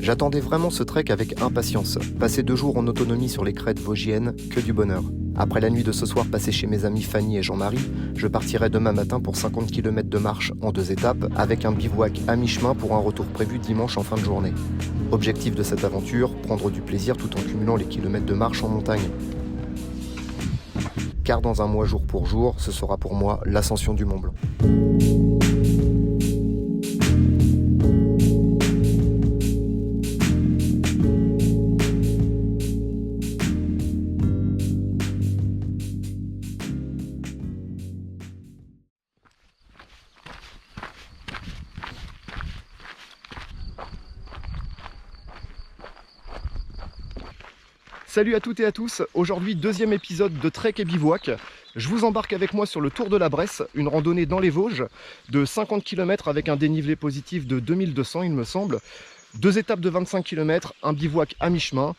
J'attendais vraiment ce trek avec impatience. Passer 2 jours en autonomie sur les crêtes vosgiennes, que du bonheur. Après la nuit de ce soir passée chez mes amis Fanny et Jean-Marie, je partirai demain matin pour 50 km de marche en 2 étapes, avec un bivouac à mi-chemin pour un retour prévu dimanche en fin de journée. Objectif de cette aventure, prendre du plaisir tout en cumulant les kilomètres de marche en montagne. Car dans un mois jour pour jour, ce sera pour moi l'ascension du Mont Blanc. Salut à toutes et à tous, aujourd'hui deuxième épisode de Trek et Bivouac. Je vous embarque avec moi sur le Tour de la Bresse, une randonnée dans les Vosges de 50 km avec un dénivelé positif de 2200 il me semble. 2 étapes de 25 km, un bivouac à mi-chemin.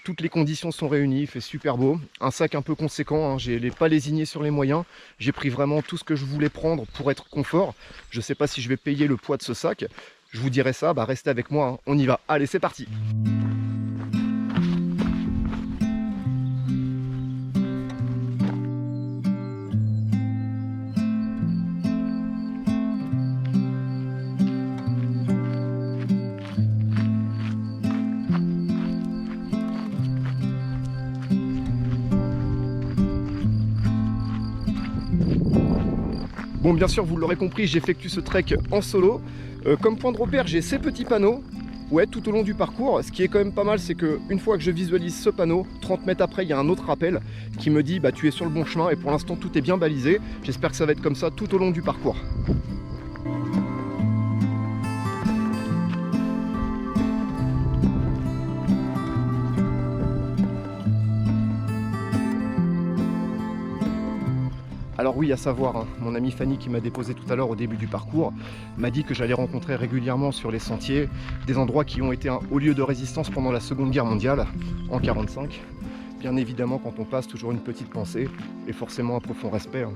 Toutes les conditions sont réunies, il fait super beau. Un sac un peu conséquent, hein, j'ai pas lésiné sur les moyens. J'ai pris vraiment tout ce que je voulais prendre pour être confort. Je ne sais pas si je vais payer le poids de ce sac. Je vous dirai ça, restez avec moi, hein. On y va. Allez, c'est parti! Bon, bien sûr, vous l'aurez compris, j'effectue ce trek en solo. Comme point de repère, j'ai ces petits panneaux tout au long du parcours. Ce qui est quand même pas mal, c'est qu'une fois que je visualise ce panneau, 30 mètres après, il y a un autre rappel qui me dit tu es sur le bon chemin et pour l'instant, tout est bien balisé. J'espère que ça va être comme ça tout au long du parcours. Alors oui, à savoir, hein, mon amie Fanny qui m'a déposé tout à l'heure au début du parcours m'a dit que j'allais rencontrer régulièrement sur les sentiers des endroits qui ont été un haut lieu de résistance pendant la Seconde Guerre mondiale, en 1945. Bien évidemment, quand on passe, toujours une petite pensée et forcément un profond respect. Hein.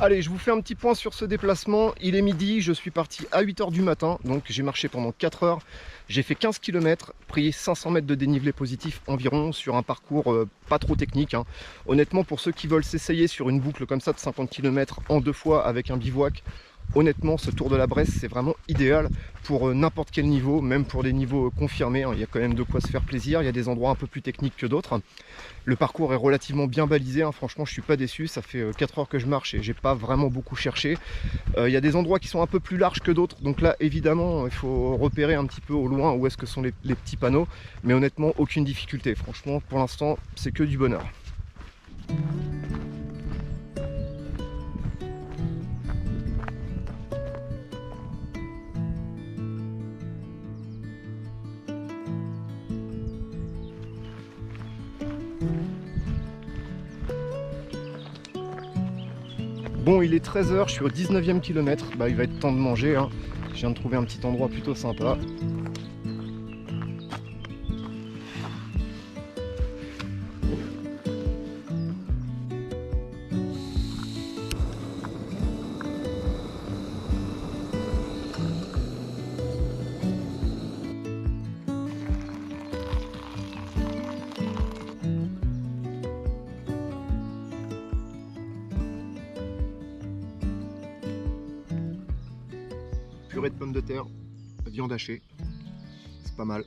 Allez, je vous fais un petit point sur ce déplacement. Il est midi, je suis parti à 8 h du matin, donc j'ai marché pendant 4 heures. J'ai fait 15 km, pris 500 mètres de dénivelé positif environ sur un parcours pas trop technique. Hein. Honnêtement, pour ceux qui veulent s'essayer sur une boucle comme ça de 50 km en 2 fois avec un bivouac, honnêtement, ce Tour de la Bresse, c'est vraiment idéal pour n'importe quel niveau, même pour des niveaux confirmés. Hein. Il y a quand même de quoi se faire plaisir. Il y a des endroits un peu plus techniques que d'autres. Le parcours est relativement bien balisé. Hein. Franchement, je suis pas déçu. Ça fait 4 heures que je marche et j'ai pas vraiment beaucoup cherché. Il y a des endroits qui sont un peu plus larges que d'autres. Donc là, évidemment, il faut repérer un petit peu au loin où est-ce que sont les petits panneaux. Mais honnêtement, aucune difficulté. Franchement, pour l'instant, c'est que du bonheur. Bon, il est 13 h, je suis au 19e kilomètre. Il va être temps de manger. Hein. Je viens de trouver un petit endroit plutôt sympa. purée de pommes de terre, viande hachée. C'est pas mal.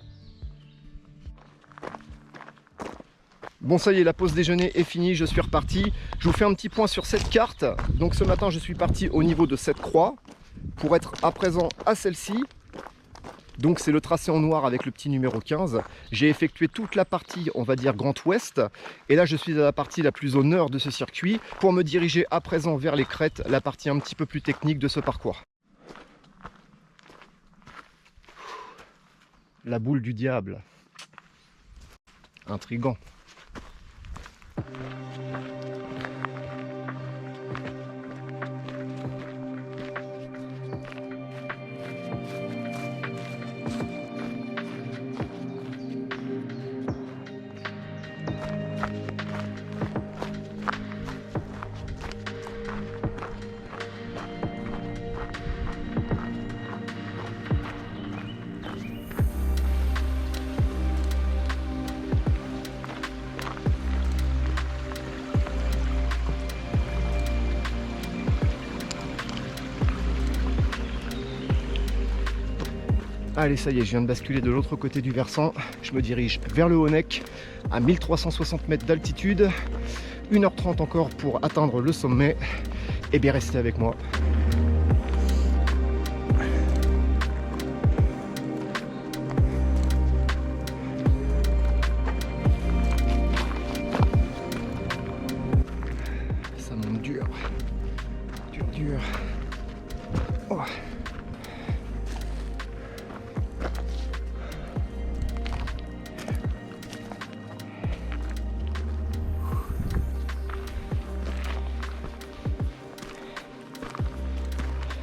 Bon, ça y est, la pause déjeuner est finie, je suis reparti. Je vous fais un petit point sur cette carte. Donc ce matin, je suis parti au niveau de cette croix pour être à présent à celle-ci. Donc c'est le tracé en noir avec le petit numéro 15. J'ai effectué toute la partie, on va dire, Grand Ouest. Et là, je suis à la partie la plus au nord de ce circuit pour me diriger à présent vers les crêtes, la partie un petit peu plus technique de ce parcours. La boule du diable. Intriguant. Allez, ça y est, je viens de basculer de l'autre côté du versant. Je me dirige vers le Honeck à 1360 mètres d'altitude. 1h30 encore pour atteindre le sommet. Et bien, restez avec moi. Ça monte dur. Dur. Oh.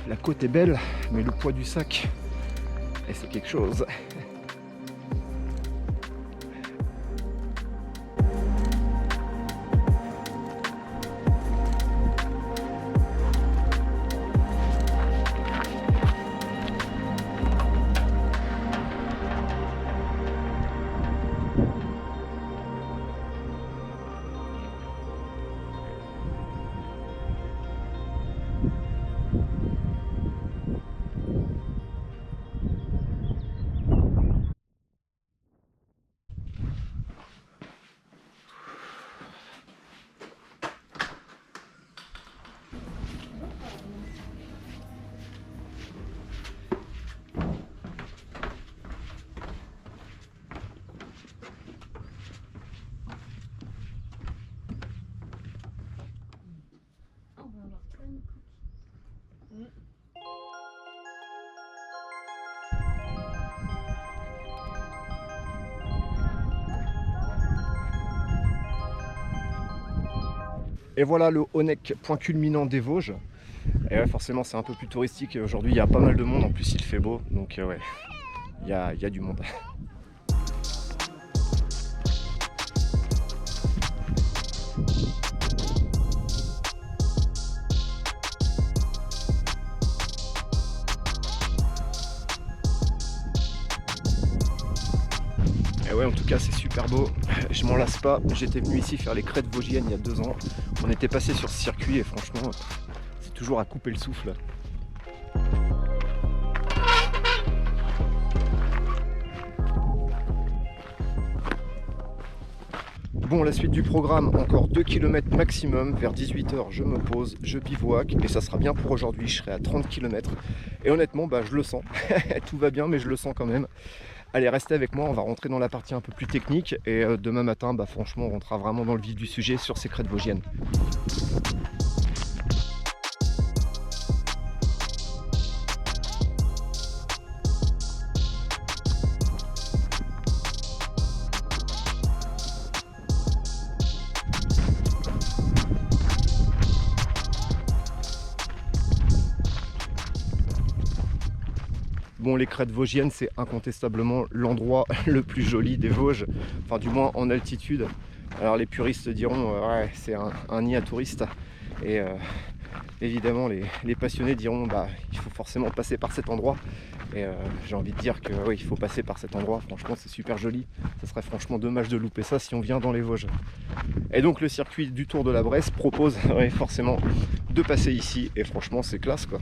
La côte est belle, mais le poids du sac, et c'est quelque chose. Et voilà le Honeck, point culminant des Vosges. Et ouais, forcément c'est un peu plus touristique. Aujourd'hui il y a pas mal de monde, en plus il fait beau. Donc ouais, il y a du monde. Et ouais, en tout cas c'est super beau, je m'en lasse pas. J'étais venu ici faire les crêtes vosgiennes il y a 2 ans. On était passé sur ce circuit et franchement c'est toujours à couper le souffle. Bon, la suite du programme, encore 2 km maximum, vers 18 h je me pose, je bivouac et ça sera bien pour aujourd'hui. Je serai à 30 km et honnêtement bah, je le sens, tout va bien mais je le sens quand même. Allez, restez avec moi, on va rentrer dans la partie un peu plus technique et demain matin, bah, franchement, on rentrera vraiment dans le vif du sujet sur ces crêtes vosgiennes. Bon, les crêtes vosgiennes, c'est incontestablement l'endroit le plus joli des Vosges, enfin du moins en altitude. Alors les puristes diront ouais, c'est un nid à touristes et évidemment les passionnés diront bah il faut forcément passer par cet endroit et j'ai envie de dire que oui, il faut passer par cet endroit. Franchement c'est super joli, ça serait franchement dommage de louper ça si on vient dans les Vosges. Et donc le circuit du Tour de la Bresse propose ouais, forcément de passer ici et franchement c'est classe quoi.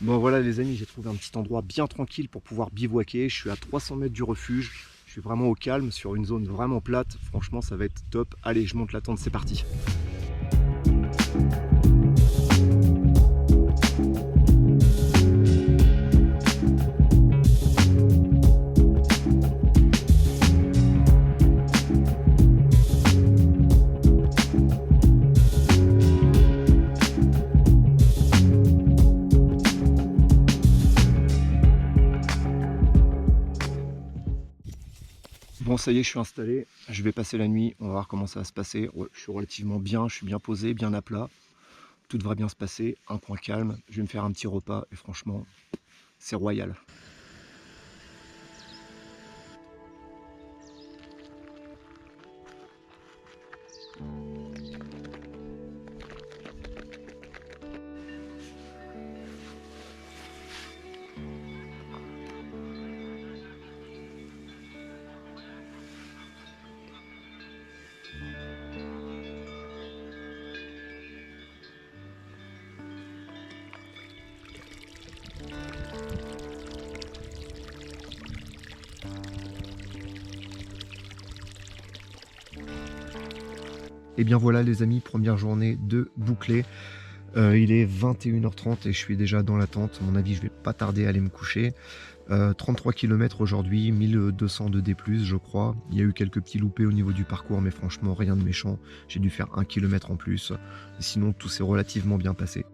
Bon voilà les amis, j'ai trouvé un petit endroit bien tranquille pour pouvoir bivouaquer. Je suis à 300 mètres du refuge. Je suis vraiment au calme sur une zone vraiment plate. Franchement ça va être top. Allez, je monte la tente, c'est parti. Bon ça y est, je suis installé, je vais passer la nuit, on va voir comment ça va se passer. Ouais, je suis relativement bien, je suis bien posé, bien à plat. Tout devrait bien se passer, un coin calme, je vais me faire un petit repas et franchement, c'est royal. Et bien voilà les amis, première journée de bouclée. Il est 21h30 et je suis déjà dans la tente. À mon avis, je vais pas tarder à aller me coucher. 33 km aujourd'hui, 1200 de D+, je crois. Il y a eu quelques petits loupés au niveau du parcours, mais franchement, rien de méchant. J'ai dû faire 1 km en plus. Sinon, tout s'est relativement bien passé.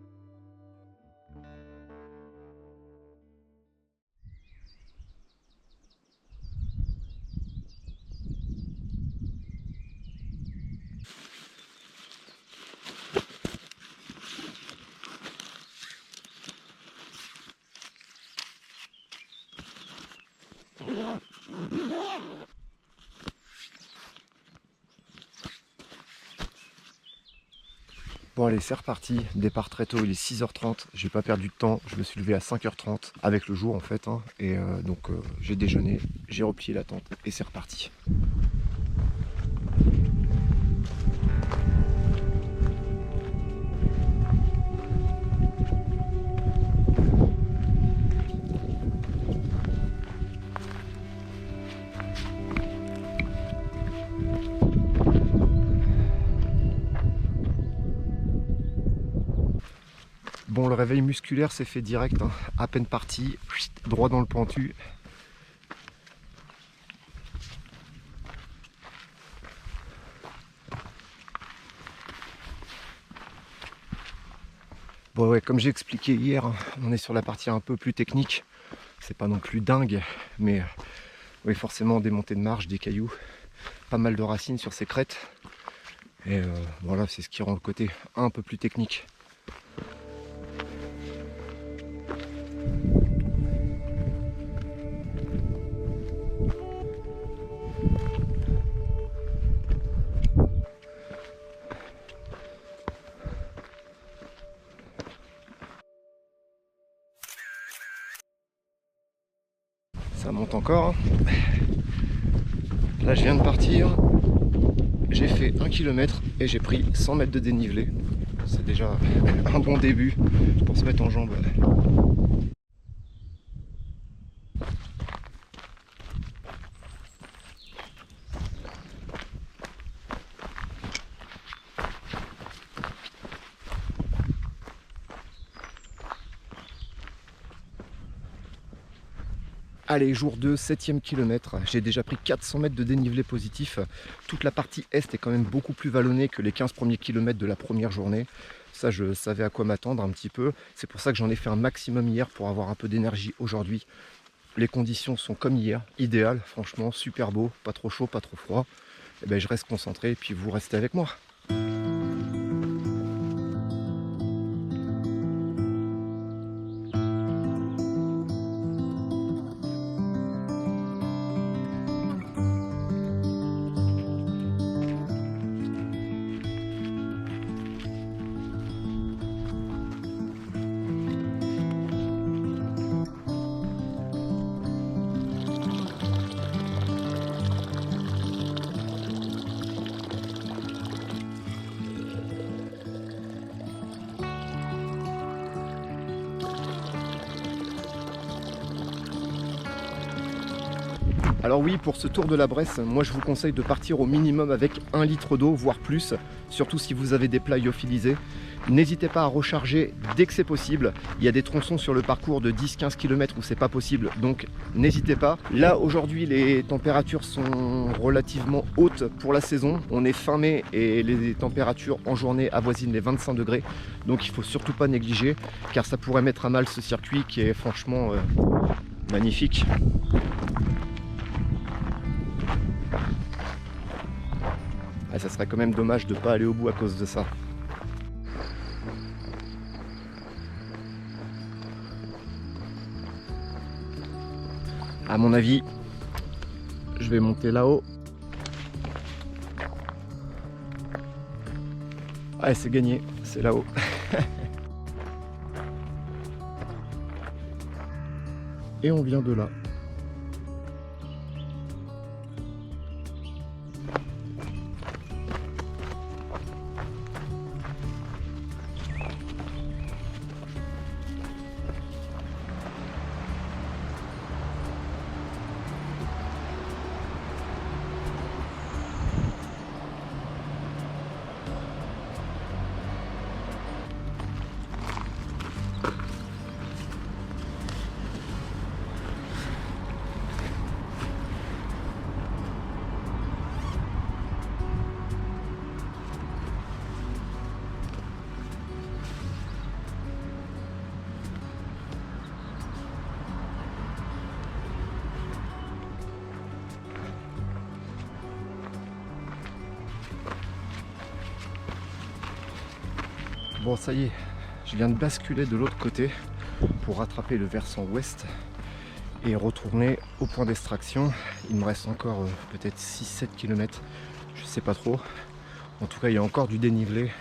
Bon allez, c'est reparti, départ très tôt, il est 6h30, j'ai pas perdu de temps, je me suis levé à 5h30 avec le jour en fait, hein, et donc j'ai déjeuné, j'ai replié la tente et c'est reparti. Bon, le réveil musculaire s'est fait direct, hein. À peine parti, droit dans le pentu. Bon ouais, comme j'ai expliqué hier, hein, on est sur la partie un peu plus technique. C'est pas non plus dingue, mais oui, forcément des montées de marche, des cailloux, pas mal de racines sur ces crêtes. Et voilà, c'est ce qui rend le côté un peu plus technique. Ça monte encore. Là je viens de partir. J'ai fait 1 km et j'ai pris 100 mètres de dénivelé. C'est déjà un bon début pour se mettre en jambes. Allez, jour 2, 7e kilomètre, j'ai déjà pris 400 mètres de dénivelé positif. Toute la partie est est quand même beaucoup plus vallonnée que les 15 premiers kilomètres de la première journée. Ça, je savais à quoi m'attendre un petit peu. C'est pour ça que j'en ai fait un maximum hier pour avoir un peu d'énergie aujourd'hui. Les conditions sont comme hier, idéales, franchement, super beau, pas trop chaud, pas trop froid. Et ben, je reste concentré et puis vous restez avec moi. Alors oui, pour ce tour de la Bresse, moi je vous conseille de partir au minimum avec 1 litre d'eau, voire plus, surtout si vous avez des plats lyophilisés. N'hésitez pas à recharger dès que c'est possible. Il y a des tronçons sur le parcours de 10-15 km où c'est pas possible, donc n'hésitez pas. Là aujourd'hui les températures sont relativement hautes pour la saison. On est fin mai et les températures en journée avoisinent les 25 degrés. Donc il faut surtout pas négliger car ça pourrait mettre à mal ce circuit qui est franchement magnifique. Ah, ça serait quand même dommage de ne pas aller au bout à cause de ça. À mon avis, je vais monter là-haut. Ouais, c'est gagné, c'est là-haut. Et on vient de là. Bon, ça y est, je viens de basculer de l'autre côté pour rattraper le versant ouest et retourner au point d'extraction. Il me reste encore peut-être 6-7 km, je sais pas trop. En tout cas, il y a encore du dénivelé.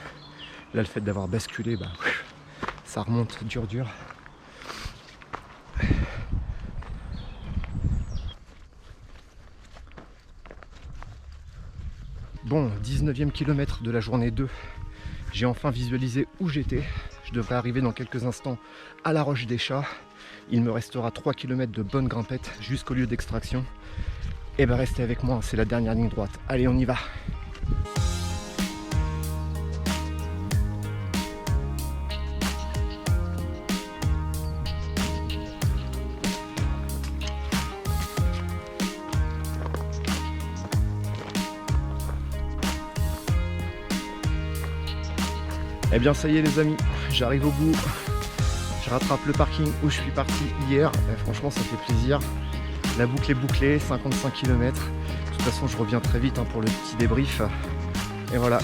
Là, le fait d'avoir basculé, bah, ça remonte dur. Bon, 19e kilomètre de la journée 2. J'ai enfin visualisé où j'étais. Je devrais arriver dans quelques instants à la Roche des Chats. Il me restera 3 km de bonne grimpette jusqu'au lieu d'extraction. Et ben restez avec moi, c'est la dernière ligne droite. Allez, on y va. Eh bien ça y est les amis, j'arrive au bout, je rattrape le parking où je suis parti hier, et franchement ça fait plaisir. La boucle est bouclée, 55 km, de toute façon je reviens très vite pour le petit débrief, et voilà.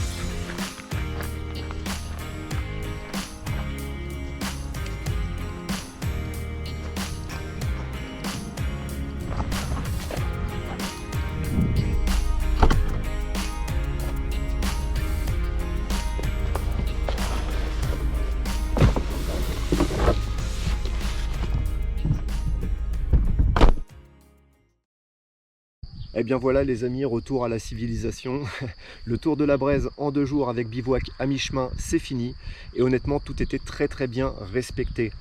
Et bien voilà les amis, retour à la civilisation. Le tour de la Braise en 2 jours avec bivouac à mi-chemin, c'est fini. Et honnêtement, tout était très bien respecté.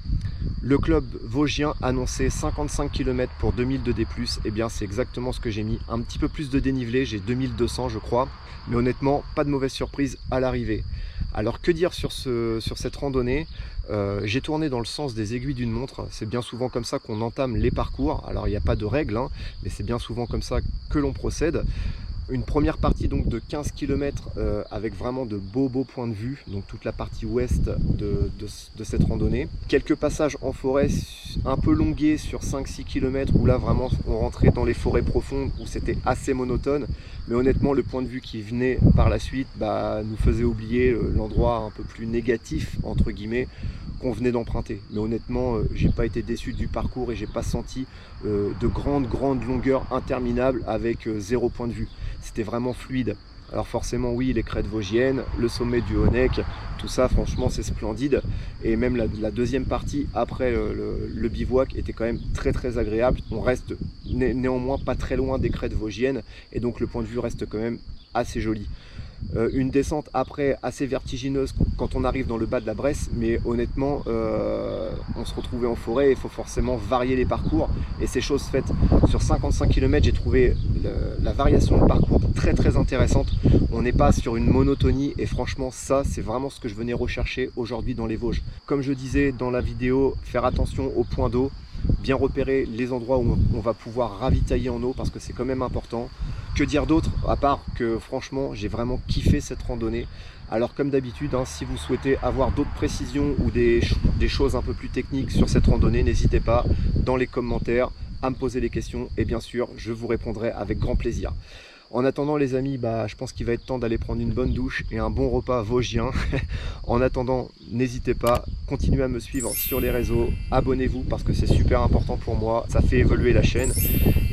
Le club vosgien annonçait 55 km pour 2000 de D+. Et bien c'est exactement ce que j'ai mis. Un petit peu plus de dénivelé, j'ai 2200 je crois. Mais honnêtement, pas de mauvaise surprise à l'arrivée. Alors que dire sur cette randonnée? J'ai tourné dans le sens des aiguilles d'une montre, c'est bien souvent comme ça qu'on entame les parcours, alors il n'y a pas de règle, mais c'est bien souvent comme ça que l'on procède. Une première partie donc de 15 km avec vraiment de beaux points de vue, donc toute la partie ouest de cette randonnée. Quelques passages en forêt un peu longués sur 5-6 km où là vraiment on rentrait dans les forêts profondes où c'était assez monotone. Mais honnêtement le point de vue qui venait par la suite nous faisait oublier l'endroit un peu plus négatif entre guillemets qu'on venait d'emprunter. Mais honnêtement j'ai pas été déçu du parcours et j'ai pas senti de grandes longueurs interminables avec 0 point de vue. C'était vraiment fluide. Alors forcément oui, les crêtes vosgiennes, le sommet du Honeck, tout ça franchement c'est splendide. Et même la deuxième partie après le bivouac était quand même très agréable. On reste néanmoins pas très loin des crêtes vosgiennes et donc le point de vue reste quand même assez joli. une descente après assez vertigineuse quand on arrive dans le bas de la Bresse, mais honnêtement on se retrouvait en forêt, il faut forcément varier les parcours et c'est chose faite. Sur 55 km, j'ai trouvé la variation de parcours très intéressante. On n'est pas sur une monotonie et franchement ça c'est vraiment ce que je venais rechercher aujourd'hui dans les Vosges. Comme je disais dans la vidéo, faire attention aux points d'eau, bien repérer les endroits où on va pouvoir ravitailler en eau parce que c'est quand même important. Que dire d'autre à part que franchement j'ai vraiment kiffé cette randonnée. Alors comme d'habitude, hein, si vous souhaitez avoir d'autres précisions ou des choses un peu plus techniques sur cette randonnée, n'hésitez pas dans les commentaires à me poser les questions et bien sûr je vous répondrai avec grand plaisir. En attendant les amis, je pense qu'il va être temps d'aller prendre une bonne douche et un bon repas vosgien. En attendant, n'hésitez pas, continuez à me suivre sur les réseaux, abonnez-vous parce que c'est super important pour moi, ça fait évoluer la chaîne.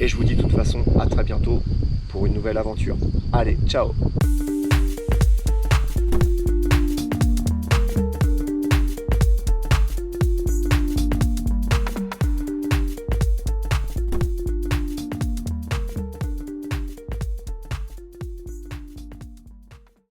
Et je vous dis de toute façon à très bientôt pour une nouvelle aventure. Allez, ciao!